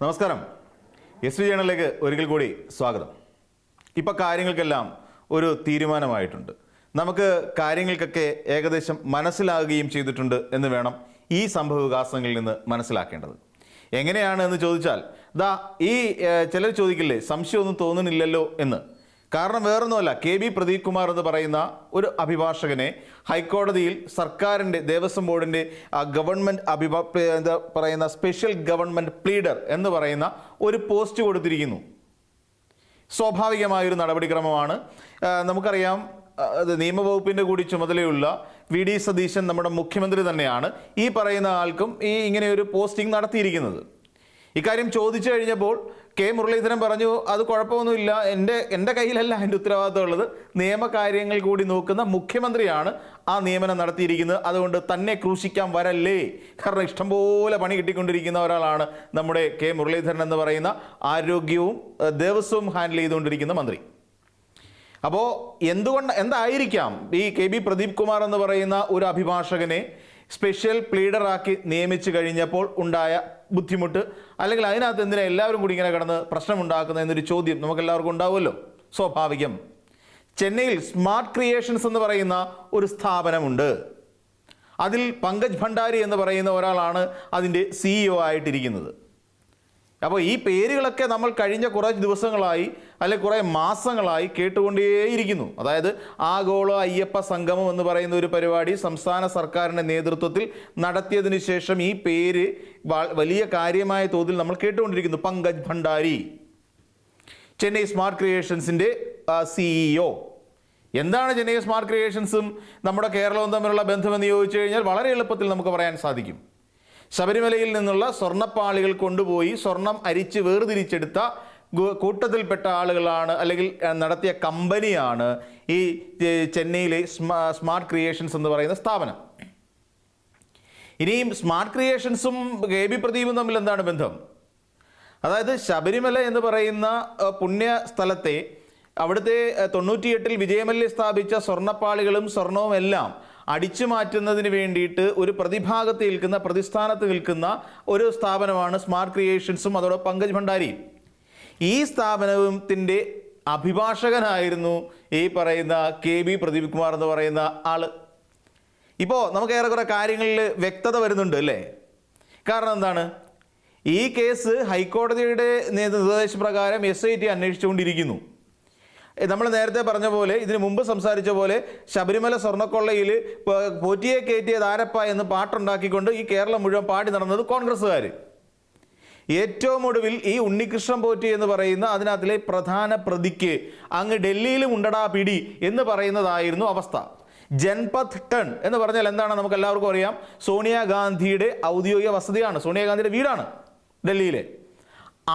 നമസ്കാരം. S V ജേണലിലേക്ക് ഒരിക്കൽ കൂടി സ്വാഗതം. ഇപ്പോൾ കാര്യങ്ങൾക്കെല്ലാം ഒരു തീരുമാനമായിട്ടുണ്ട്. നമുക്ക് കാര്യങ്ങൾക്കൊക്കെ ഏകദേശം മനസ്സിലാകുകയും ചെയ്തിട്ടുണ്ട് എന്ന് വേണം ഈ സംഭവവികാസങ്ങളിൽ നിന്ന് മനസ്സിലാക്കേണ്ടത്. എങ്ങനെയാണ് എന്ന് ചോദിച്ചാൽ ഈ ചിലർ ചോദിക്കില്ലേ, സംശയമൊന്നും തോന്നുന്നില്ലല്ലോ എന്ന്. കാരണം വേറൊന്നുമല്ല, KB പ്രദീപ് കുമാർ എന്ന് പറയുന്ന ഒരു അഭിഭാഷകനെ ഹൈക്കോടതിയിൽ സർക്കാരിൻ്റെ ദേവസ്വം ബോർഡിൻ്റെ ഗവൺമെൻറ് എന്താ പറയുന്ന സ്പെഷ്യൽ ഗവൺമെൻറ് പ്ലീഡർ എന്ന് പറയുന്ന ഒരു പോസ്റ്റ് കൊടുത്തിരിക്കുന്നു. സ്വാഭാവികമായൊരു നടപടിക്രമമാണ്. നമുക്കറിയാം, നിയമവകുപ്പിൻ്റെ കൂടി ചുമതലയുള്ള VD സതീശൻ നമ്മുടെ മുഖ്യമന്ത്രി തന്നെയാണ് ഈ പറയുന്ന ആൾക്കും ഇങ്ങനെ ഒരു പോസ്റ്റിംഗ് നടത്തിയിരിക്കുന്നത്. ഇക്കാര്യം ചോദിച്ചു കഴിഞ്ഞപ്പോൾ മുരളീധരൻ പറഞ്ഞു, അത് കുഴപ്പമൊന്നുമില്ല, എൻ്റെ കയ്യിലല്ല അതിൻ്റെ ഉത്തരവാദിത്തമുള്ളത്, നിയമകാര്യങ്ങൾ കൂടി നോക്കുന്ന മുഖ്യമന്ത്രിയാണ് ആ നിയമനം നടത്തിയിരിക്കുന്നത്, അതുകൊണ്ട് തന്നെ ക്രൂശിക്കാൻ വരല്ലേ. കാരണം ഇഷ്ടംപോലെ പണി കിട്ടിക്കൊണ്ടിരിക്കുന്ന ഒരാളാണ് നമ്മുടെ മുരളീധരൻ എന്ന് പറയുന്ന ആരോഗ്യവും ദേവസ്വവും ഹാൻഡിൽ ചെയ്തുകൊണ്ടിരിക്കുന്ന മന്ത്രി. അപ്പോൾ എന്തായിരിക്കാം ഈ KB പ്രദീപ് കുമാർ എന്ന് പറയുന്ന ഒരു അഭിഭാഷകനെ സ്പെഷ്യൽ പ്ലീഡറാക്കി നിയമിച്ചു കഴിഞ്ഞപ്പോൾ ഉണ്ടായ ബുദ്ധിമുട്ട്, അല്ലെങ്കിൽ അതിനകത്ത് എന്തിനാ എല്ലാവരും കൂടി ഇങ്ങനെ കിടന്ന് പ്രശ്നമുണ്ടാക്കുന്ന എന്നൊരു ചോദ്യം നമുക്കെല്ലാവർക്കും ഉണ്ടാവുമല്ലോ. സ്വാഭാവികം. ചെന്നൈയിൽ സ്മാർട്ട് ക്രിയേഷൻസ് എന്ന് പറയുന്ന ഒരു സ്ഥാപനമുണ്ട്. അതിൽ പങ്കജ് ഭണ്ഡാരി എന്ന് പറയുന്ന ഒരാളാണ് അതിൻ്റെ CEO ആയിട്ടിരിക്കുന്നത്. അപ്പോൾ ഈ പേരുകളൊക്കെ നമ്മൾ കഴിഞ്ഞ കുറേ ദിവസങ്ങളായി അല്ലെങ്കിൽ കുറേ മാസങ്ങളായി കേട്ടുകൊണ്ടേയിരിക്കുന്നു. അതായത് ആഗോള അയ്യപ്പ സംഗമം എന്ന് പറയുന്ന ഒരു പരിപാടി സംസ്ഥാന സർക്കാരിൻ്റെ നേതൃത്വത്തിൽ നടത്തിയതിനു ശേഷം ഈ പേര് വലിയ കാര്യമായ തോതിൽ നമ്മൾ കേട്ടുകൊണ്ടിരിക്കുന്നു. പങ്കജ് ഭണ്ഡാരി, ചെന്നൈ സ്മാർട്ട് ക്രിയേഷൻസിൻ്റെ CEO. എന്താണ് ചെന്നൈ സ്മാർട്ട് ക്രിയേഷൻസും നമ്മുടെ കേരളവും തമ്മിലുള്ള ബന്ധമെന്ന് ചോദിച്ചു കഴിഞ്ഞാൽ വളരെ എളുപ്പത്തിൽ നമുക്ക് പറയാൻ സാധിക്കും. ശബരിമലയിൽ നിന്നുള്ള സ്വർണ്ണപ്പാളികൾ കൊണ്ടുപോയി സ്വർണം അരിച്ച് വേർതിരിച്ചെടുത്ത കൂട്ടത്തിൽപ്പെട്ട ആളുകളാണ്, അല്ലെങ്കിൽ നടത്തിയ കമ്പനിയാണ് ഈ ചെന്നൈയിലെ സ്മാർട്ട് ക്രിയേഷൻസ് എന്ന് പറയുന്ന സ്ഥാപനം. ഇനിയും സ്മാർട്ട് ക്രിയേഷൻസും KB പ്രദീപും തമ്മിൽ എന്താണ് ബന്ധം? അതായത് ശബരിമല എന്ന് പറയുന്ന പുണ്യ സ്ഥലത്തെ അവിടുത്തെ 98-ൽ വിജയമല്യ സ്ഥാപിച്ച സ്വർണ്ണപ്പാളികളും സ്വർണവും എല്ലാം അടിച്ചു മാറ്റുന്നതിന് വേണ്ടിയിട്ട് ഒരു പ്രതിഭാഗത്ത് നിൽക്കുന്ന, പ്രതിസ്ഥാനത്ത് നിൽക്കുന്ന ഒരു സ്ഥാപനമാണ് സ്മാർട്ട് ക്രിയേഷൻസും അതോടൊപ്പം പങ്കജ് ഭണ്ഡാരി. ഈ സ്ഥാപനത്തിൻ്റെ അഭിഭാഷകനായിരുന്നു ഈ പറയുന്ന KB പ്രദീപ് കുമാർ എന്ന് പറയുന്ന ആള്. ഇപ്പോൾ നമുക്ക് ഏറെക്കുറെ കാര്യങ്ങളിൽ വ്യക്തത വരുന്നുണ്ട് അല്ലേ? കാരണം എന്താണ്? ഈ കേസ് ഹൈക്കോടതിയുടെ നിർദ്ദേശപ്രകാരം SIT അന്വേഷിച്ചുകൊണ്ടിരിക്കുന്നു. നമ്മൾ നേരത്തെ പറഞ്ഞ പോലെ, ഇതിനു മുമ്പ് സംസാരിച്ച പോലെ, ശബരിമല സ്വർണ്ണക്കൊള്ളയിൽ പോറ്റിയെ കയറ്റിയത് ആരപ്പ എന്ന് പാട്ടുണ്ടാക്കിക്കൊണ്ട് ഈ കേരളം മുഴുവൻ പാടി നടന്നത് കോൺഗ്രസ്സുകാർ. ഏറ്റവും ഒടുവിൽ ഈ ഉണ്ണികൃഷ്ണൻ പോറ്റി എന്ന് പറയുന്ന അതിനകത്തിലെ പ്രധാന പ്രതിക്ക് അങ്ങ് ഡൽഹിയിലും ഉണ്ടടാ പിടി എന്ന് പറയുന്നതായിരുന്നു അവസ്ഥ. ജൻപഥ് ടൺ എന്ന് പറഞ്ഞാൽ എന്താണ് നമുക്ക് എല്ലാവർക്കും അറിയാം. സോണിയാഗാന്ധിയുടെ ഔദ്യോഗിക വസതിയാണ്, സോണിയാഗാന്ധിയുടെ വീടാണ് ഡൽഹിയിലെ.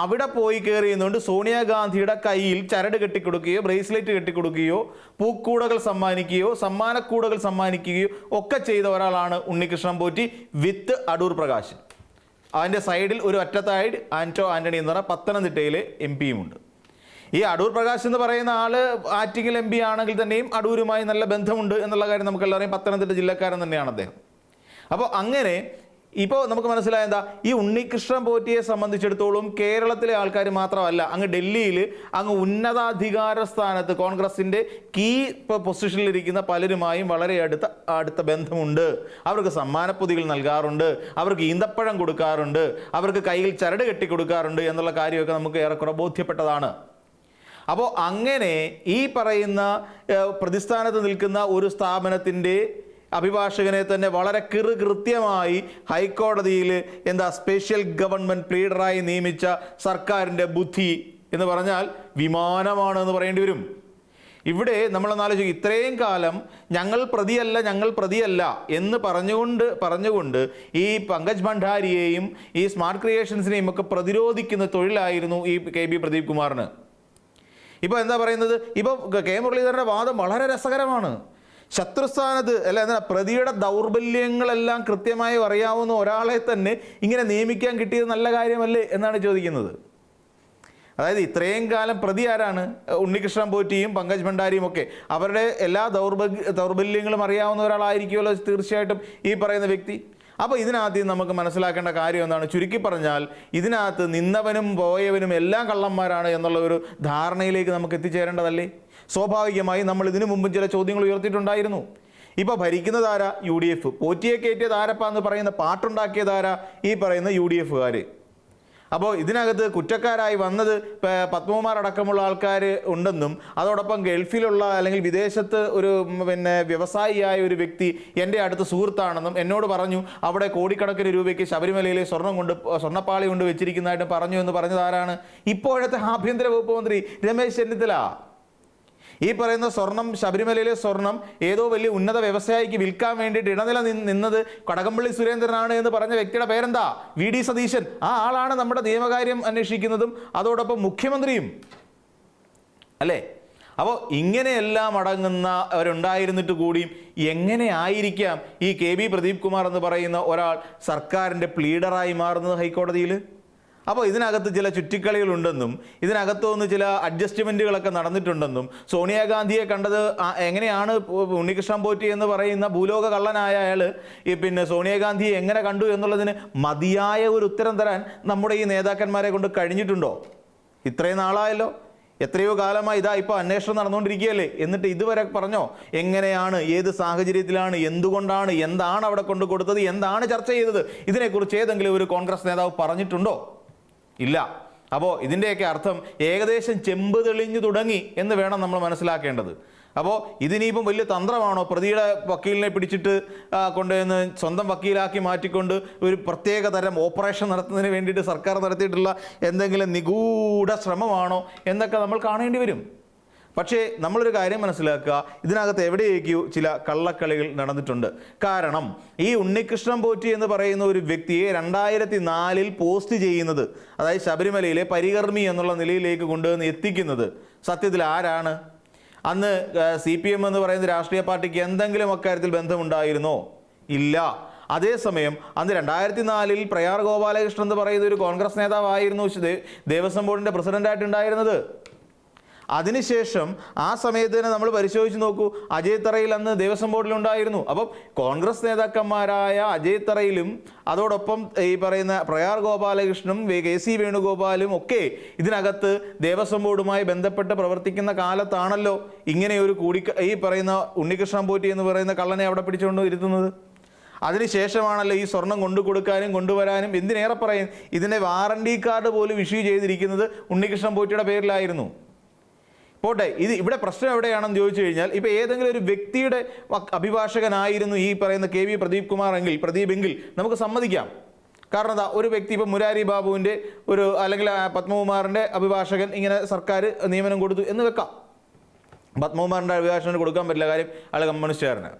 അവിടെ പോയി കയറിയുന്നുകൊണ്ട് സോണിയാഗാന്ധിയുടെ കയ്യിൽ ചരട് കെട്ടിക്കൊടുക്കുകയോ ബ്രേസ്ലെറ്റ് കെട്ടിക്കൊടുക്കുകയോ പൂക്കൂടകൾ സമ്മാനിക്കുകയോ സമ്മാനക്കൂടകൾ സമ്മാനിക്കുകയോ ഒക്കെ ചെയ്ത ഒരാളാണ് ഉണ്ണികൃഷ്ണൻ പോറ്റി വിത്ത് അടൂർ പ്രകാശ്. അതിൻ്റെ സൈഡിൽ ഒരു ഒറ്റത്തായി ആന്റോ ആന്റണി എന്ന് പറഞ്ഞാൽ പത്തനംതിട്ടയിലെ MP ഉണ്ട്. ഈ അടൂർ പ്രകാശ് എന്ന് പറയുന്ന ആള് ആറ്റിങ്ങൽ MP ആണെങ്കിൽ തന്നെയും അടൂരുമായി നല്ല ബന്ധമുണ്ട് എന്നുള്ള കാര്യം നമുക്കെല്ലാവരെയും, പത്തനംതിട്ട ജില്ലക്കാരൻ തന്നെയാണ് അദ്ദേഹം. അപ്പോൾ അങ്ങനെ ഇപ്പോൾ നമുക്ക് മനസ്സിലായ എന്താ, ഈ ഉണ്ണികൃഷ്ണൻ പോറ്റിയെ സംബന്ധിച്ചിടത്തോളം കേരളത്തിലെ ആൾക്കാർ മാത്രമല്ല, അങ്ങ് ഡൽഹിയിൽ അങ്ങ് ഉന്നതാധികാര സ്ഥാനത്ത് കോൺഗ്രസിൻ്റെ കീ പൊസിഷനിലിരിക്കുന്ന പലരുമായും വളരെ അടുത്ത ബന്ധമുണ്ട്. അവർക്ക് സമ്മാനപ്പൊതികൾ നൽകാറുണ്ട്, അവർക്ക് ഈന്തപ്പഴം കൊടുക്കാറുണ്ട്, അവർക്ക് കയ്യിൽ ചരട് കെട്ടി കൊടുക്കാറുണ്ട് എന്നുള്ള കാര്യമൊക്കെ നമുക്ക് ഏറെക്കുറെ ബോധ്യപ്പെട്ടതാണ്. അപ്പോൾ അങ്ങനെ ഈ പറയുന്ന പ്രതിസ്ഥാനത്ത് നിൽക്കുന്ന ഒരു സ്ഥാപനത്തിൻ്റെ അഭിഭാഷകനെ തന്നെ വളരെ കൃത്യമായി ഹൈക്കോടതിയിൽ സ്പെഷ്യൽ ഗവൺമെൻറ് പ്ലീഡറായി നിയമിച്ച സർക്കാരിൻ്റെ ബുദ്ധി എന്ന് പറഞ്ഞാൽ വിമാനമാണ് എന്ന് പറയേണ്ടി വരും. ഇവിടെ നമ്മളൊന്നാലോചിക്കും, ഇത്രയും കാലം ഞങ്ങൾ പ്രതിയല്ല എന്ന് പറഞ്ഞുകൊണ്ട് ഈ പങ്കജ് ഭണ്ഡാരിയെയും ഈ സ്മാർട്ട് ക്രിയേഷൻസിനെയും ഒക്കെ പ്രതിരോധിക്കുന്ന തൊഴിലായിരുന്നു ഈ KB പ്രദീപ് കുമാറിന്. ഇപ്പോൾ എന്താ പറയുന്നത്, ഇപ്പോൾ മുരളീധരൻ്റെ വാദം വളരെ രസകരമാണ്. ശത്രുസ്ഥാനത്ത് പ്രതിയുടെ ദൗർബല്യങ്ങളെല്ലാം കൃത്യമായി അറിയാവുന്ന ഒരാളെ തന്നെ ഇങ്ങനെ നിയമിക്കാൻ കിട്ടിയത് നല്ല കാര്യമല്ലേ എന്നാണ് ചോദിക്കുന്നത്. അതായത് ഇത്രയും കാലം പ്രതി ആരാണ്? ഉണ്ണികൃഷ്ണൻ പോറ്റിയും പങ്കജ് ഭണ്ഡാരിയും ഒക്കെ. അവരുടെ എല്ലാ ദൗർബല്യങ്ങളും അറിയാവുന്ന ഒരാളായിരിക്കുമല്ലോ തീർച്ചയായിട്ടും ഈ പറയുന്ന വ്യക്തി. അപ്പോൾ ഇതിനകത്ത് നമുക്ക് മനസ്സിലാക്കേണ്ട കാര്യം എന്താണ്? ചുരുക്കി പറഞ്ഞാൽ ഇതിനകത്ത് നിന്നവനും പോയവനും എല്ലാം കള്ളന്മാരാണ് എന്നുള്ള ഒരു ധാരണയിലേക്ക് നമുക്ക് എത്തിച്ചേരേണ്ടതല്ലേ? സ്വാഭാവികമായി നമ്മൾ ഇതിനു മുമ്പും ചില ചോദ്യങ്ങൾ ഉയർത്തിയിട്ടുണ്ടായിരുന്നു. ഇപ്പോൾ ഭരിക്കുന്നതാരാ? UDF. പോറ്റിയെ കയറ്റിയത് ആരപ്പ എന്ന് പറയുന്ന പാട്ടുണ്ടാക്കിയതാരാ? ഈ പറയുന്ന UDF-കാർ. അപ്പോൾ ഇതിനകത്ത് കുറ്റക്കാരായി വന്നത് പത്മകുമാർ ആൾക്കാർ ഉണ്ടെന്നും അതോടൊപ്പം ഗൾഫിലുള്ള അല്ലെങ്കിൽ വിദേശത്ത് ഒരു വ്യവസായിയായ ഒരു വ്യക്തി എൻ്റെ അടുത്ത് സുഹൃത്താണെന്നും എന്നോട് പറഞ്ഞു അവിടെ കോടിക്കണക്കിന് രൂപയ്ക്ക് ശബരിമലയിലെ സ്വർണ്ണപ്പാളി കൊണ്ട് വെച്ചിരിക്കുന്നതായിട്ട് പറഞ്ഞു എന്ന് പറഞ്ഞത് ആരാണ്? ഇപ്പോഴത്തെ ആഭ്യന്തര വകുപ്പ് മന്ത്രി രമേശ് ചെന്നിത്തല. ഈ പറയുന്ന സ്വർണം, ശബരിമലയിലെ സ്വർണം ഏതോ വലിയ ഉന്നത വ്യവസായിക്ക് വിൽക്കാൻ വേണ്ടിയിട്ട് ഇടനില നിന്നത് കടകംപള്ളി സുരേന്ദ്രനാണ് എന്ന് പറഞ്ഞ വ്യക്തിയുടെ പേരെന്താ? VD സതീശൻ. ആ ആളാണ് നമ്മുടെ നിയമകാര്യം അന്വേഷിക്കുന്നതും അതോടൊപ്പം മുഖ്യമന്ത്രിയും അല്ലേ? അപ്പോൾ ഇങ്ങനെയെല്ലാം അടങ്ങുന്നവരുണ്ടായിരുന്നിട്ട് കൂടിയും എങ്ങനെ ആയിരിക്കാം ഈ KB പ്രദീപ് കുമാർ എന്ന് പറയുന്ന ഒരാൾ സർക്കാരിൻ്റെ പ്ലീഡറായി മാറുന്നത് ഹൈക്കോടതിയിൽ? അപ്പോൾ ഇതിനകത്ത് ചില ചുറ്റിക്കളികളുണ്ടെന്നും ഇതിനകത്തുനിന്ന് ചില അഡ്ജസ്റ്റ്മെൻറ്റുകളൊക്കെ നടന്നിട്ടുണ്ടെന്നും സോണിയാഗാന്ധിയെ കണ്ടത് എങ്ങനെയാണ് ഉണ്ണികൃഷ്ണൻ പോറ്റി എന്ന് പറയുന്ന ഭൂലോക കള്ളനായ അയാൾ സോണിയാഗാന്ധിയെ എങ്ങനെ കണ്ടു എന്നുള്ളതിന് മതിയായ ഒരു ഉത്തരം തരാൻ നമ്മുടെ ഈ നേതാക്കന്മാരെ കൊണ്ട് കഴിഞ്ഞിട്ടുണ്ടോ? ഇത്രയും നാളായല്ലോ, എത്രയോ കാലമായി ഇതാ ഇപ്പോൾ അന്വേഷണം നടന്നുകൊണ്ടിരിക്കുകയല്ലേ, എന്നിട്ട് ഇതുവരെ പറഞ്ഞോ എങ്ങനെയാണ്, ഏത് സാഹചര്യത്തിലാണ്, എന്തുകൊണ്ടാണ്, എന്താണ് അവിടെ കൊണ്ട് കൊടുത്തത്, എന്താണ് ചർച്ച ചെയ്തത്? ഇതിനെക്കുറിച്ച് ഏതെങ്കിലും ഒരു കോൺഗ്രസ് നേതാവ് പറഞ്ഞിട്ടുണ്ടോ? ഇല്ല. അപ്പോൾ ഇതിൻ്റെയൊക്കെ അർത്ഥം ഏകദേശം ചെമ്പ് തെളിഞ്ഞു തുടങ്ങി എന്ന് വേണം നമ്മൾ മനസ്സിലാക്കേണ്ടത്. അപ്പോൾ ഇതിനിപ്പം വലിയ തന്ത്രമാണോ? പ്രതിയുടെ വക്കീലിനെ പിടിച്ചിട്ട് കൊണ്ടുവന്ന് സ്വന്തം വക്കീലാക്കി മാറ്റിക്കൊണ്ട് ഒരു പ്രത്യേക തരം ഓപ്പറേഷൻ നടത്തുന്നതിന് വേണ്ടിയിട്ട് സർക്കാർ നടത്തിയിട്ടുള്ള എന്തെങ്കിലും നിഗൂഢ ശ്രമമാണോ എന്നൊക്കെ നമ്മൾ കാണേണ്ടി വരും. പക്ഷേ നമ്മളൊരു കാര്യം മനസ്സിലാക്കുക, ഇതിനകത്ത് എവിടെയൊക്കെയോ ചില കള്ളക്കളികൾ നടന്നിട്ടുണ്ട്. കാരണം ഈ ഉണ്ണികൃഷ്ണൻ പോറ്റി എന്ന് പറയുന്ന ഒരു വ്യക്തിയെ 2004 പോസ്റ്റ് ചെയ്യുന്നത്, അതായത് ശബരിമലയിലെ പരികർമ്മി എന്നുള്ള നിലയിലേക്ക് കൊണ്ടുവന്ന് എത്തിക്കുന്നത് സത്യത്തിൽ ആരാണ്? അന്ന് CPM എന്ന് പറയുന്ന രാഷ്ട്രീയ പാർട്ടിക്ക് എന്തെങ്കിലും അക്കാര്യത്തിൽ ബന്ധമുണ്ടായിരുന്നോ? ഇല്ല. അതേസമയം അന്ന് 2004 പ്രയാർ ഗോപാലകൃഷ്ണൻ എന്ന് പറയുന്ന ഒരു കോൺഗ്രസ് നേതാവായിരുന്നു ദേവസ്വം ബോർഡിൻ്റെ പ്രസിഡന്റായിട്ടുണ്ടായിരുന്നത്. അതിനുശേഷം ആ സമയത്ത് തന്നെ നമ്മൾ പരിശോധിച്ച് നോക്കൂ, അജയ് തറയിൽ അന്ന് ദേവസ്വം ബോർഡിലുണ്ടായിരുന്നു. അപ്പം കോൺഗ്രസ് നേതാക്കന്മാരായ അജയ് തറയിലും അതോടൊപ്പം ഈ പറയുന്ന പ്രയാർ ഗോപാലകൃഷ്ണനും KC വേണുഗോപാലും ഒക്കെ ഇതിനകത്ത് ദേവസ്വം ബോർഡുമായി ബന്ധപ്പെട്ട് പ്രവർത്തിക്കുന്ന കാലത്താണല്ലോ ഇങ്ങനെ ഒരു ഈ പറയുന്ന ഉണ്ണികൃഷ്ണൻ പോറ്റി എന്ന് പറയുന്ന കള്ളനെ അവിടെ പിടിച്ചുകൊണ്ട് ഇരുത്തുന്നത്. അതിനുശേഷമാണല്ലോ ഈ സ്വർണം കൊണ്ടു കൊടുക്കാനും കൊണ്ടുവരാനും, എന്തിനേറെ പറയും, ഇതിൻ്റെ വാറണ്ടി കാർഡ് പോലും ഇഷ്യൂ ചെയ്തിരിക്കുന്നത് ഉണ്ണികൃഷ്ണൻ പോറ്റിയുടെ പേരിലായിരുന്നു. പോട്ടെ, ഇവിടെ പ്രശ്നം എവിടെയാണെന്ന് ചോദിച്ചു കഴിഞ്ഞാൽ, ഇപ്പോൾ ഏതെങ്കിലും ഒരു വ്യക്തിയുടെ അഭിഭാഷകനായിരുന്നു ഈ പറയുന്ന KB പ്രദീപ് എങ്കിൽ നമുക്ക് സമ്മതിക്കാം. കാരണം എന്താ, ഒരു വ്യക്തി ഇപ്പോൾ മുരാരി ബാബുവിൻ്റെ അല്ലെങ്കിൽ പത്മകുമാറിൻ്റെ അഭിഭാഷകൻ ഇങ്ങനെ സർക്കാർ നിയമനം കൊടുത്തു എന്ന് വെക്കാം. പത്മകുമാറിൻ്റെ അഭിഭാഷകന് കൊടുക്കാൻ പറ്റില്ല, കാര്യം അയാൾ കമ്മ്യൂണിസ്റ്റുകാരന്.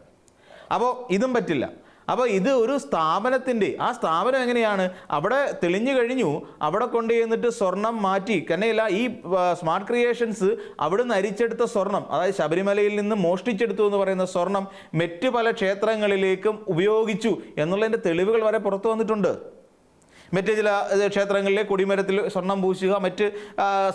അപ്പോൾ ഇതും പറ്റില്ല. അപ്പോൾ ഇത് ഒരു സ്ഥാപനത്തിൻ്റെ, ആ സ്ഥാപനം എങ്ങനെയാണ് അവിടെ തെളിഞ്ഞു കഴിഞ്ഞു, അവിടെ കൊണ്ടുചെന്നിട്ട് സ്വർണം മാറ്റി തന്നെയല്ല, ഈ സ്മാർട്ട് ക്രിയേഷൻസ് അവിടുന്ന് അരിച്ചെടുത്ത സ്വർണം, അതായത് ശബരിമലയിൽ നിന്ന് മോഷ്ടിച്ചെടുത്തു എന്ന് പറയുന്ന സ്വർണം മറ്റ് പല ക്ഷേത്രങ്ങളിലേക്കും ഉപയോഗിച്ചു എന്നുള്ളതിൻ്റെ തെളിവുകൾ വരെ പുറത്തു വന്നിട്ടുണ്ട്. മറ്റ് ചില ക്ഷേത്രങ്ങളിലെ കൊടിമരത്തിൽ സ്വർണം പൂശുക, മറ്റ്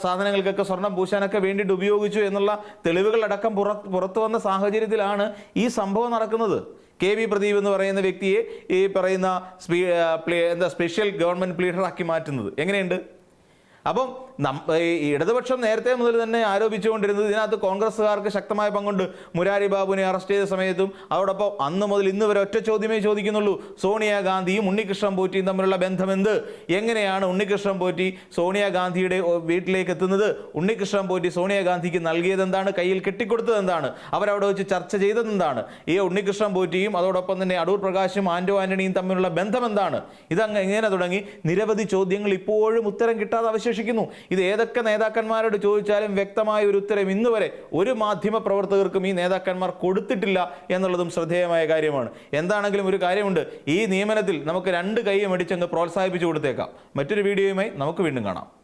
സാധനങ്ങൾക്കൊക്കെ സ്വർണം പൂശാനൊക്കെ വേണ്ടിയിട്ട് ഉപയോഗിച്ചു എന്നുള്ള തെളിവുകളടക്കം പുറത്തു വന്ന സാഹചര്യത്തിലാണ് ഈ സംഭവം നടക്കുന്നത്. KB പ്രദീപ് എന്ന് പറയുന്ന വ്യക്തിയെ ഈ പറയുന്ന സ്പെഷ്യൽ ഗവൺമെൻറ് പ്ലീഡറാക്കി മാറ്റുന്നത് എങ്ങനെയുണ്ട്? അപ്പം ഇടതുപക്ഷം നേരത്തെ മുതൽ തന്നെ ആരോപിച്ചുകൊണ്ടിരുന്നത് ഇതിനകത്ത് കോൺഗ്രസ്സുകാർക്ക് ശക്തമായ പങ്കുണ്ട്. മുരാരി ബാബുവിനെ അറസ്റ്റ് ചെയ്ത സമയത്തും അതോടൊപ്പം അന്ന് മുതൽ ഇന്ന് വരെ ഒറ്റ ചോദ്യമേ ചോദിക്കുന്നുള്ളൂ, സോണിയാഗാന്ധിയും ഉണ്ണികൃഷ്ണൻ പോറ്റിയും തമ്മിലുള്ള ബന്ധമെന്ത്? എങ്ങനെയാണ് ഉണ്ണികൃഷ്ണൻ പോറ്റി സോണിയാഗാന്ധിയുടെ വീട്ടിലേക്ക് എത്തുന്നത്? ഉണ്ണികൃഷ്ണൻ പോറ്റി സോണിയാഗാന്ധിക്ക് നൽകിയത് എന്താണ്? കയ്യിൽ കെട്ടിക്കൊടുത്തത് എന്താണ്? അവരവിടെ വെച്ച് ചർച്ച ചെയ്തത് എന്താണ്? ഈ ഉണ്ണികൃഷ്ണൻ പോറ്റിയും അതോടൊപ്പം തന്നെ അടൂർ പ്രകാശും ആന്റണിയും തമ്മിലുള്ള ബന്ധം എന്താണ്? ഇതങ്ങ് എങ്ങനെ തുടങ്ങി നിരവധി ചോദ്യങ്ങൾ ഇപ്പോഴും ഉത്തരം കിട്ടാതെ അവശേഷിക്കുന്നു. ഇത് ഏതൊക്കെ നേതാക്കന്മാരോട് ചോദിച്ചാലും വ്യക്തമായ ഒരു ഉത്തരം ഇന്ന് വരെ ഒരു മാധ്യമ പ്രവർത്തകർക്കും ഈ നേതാക്കന്മാർ കൊടുത്തിട്ടില്ല എന്നുള്ളതും ശ്രദ്ധേയമായ കാര്യമാണ്. എന്താണെങ്കിലും ഒരു കാര്യമുണ്ട്, ഈ നിയമനത്തിൽ നമുക്ക് 2 കൈയും അടിച്ചങ്ങ് പ്രോത്സാഹിപ്പിച്ചു കൊടുത്തേക്കാം. മറ്റൊരു വീഡിയോയുമായി നമുക്ക് വീണ്ടും കാണാം.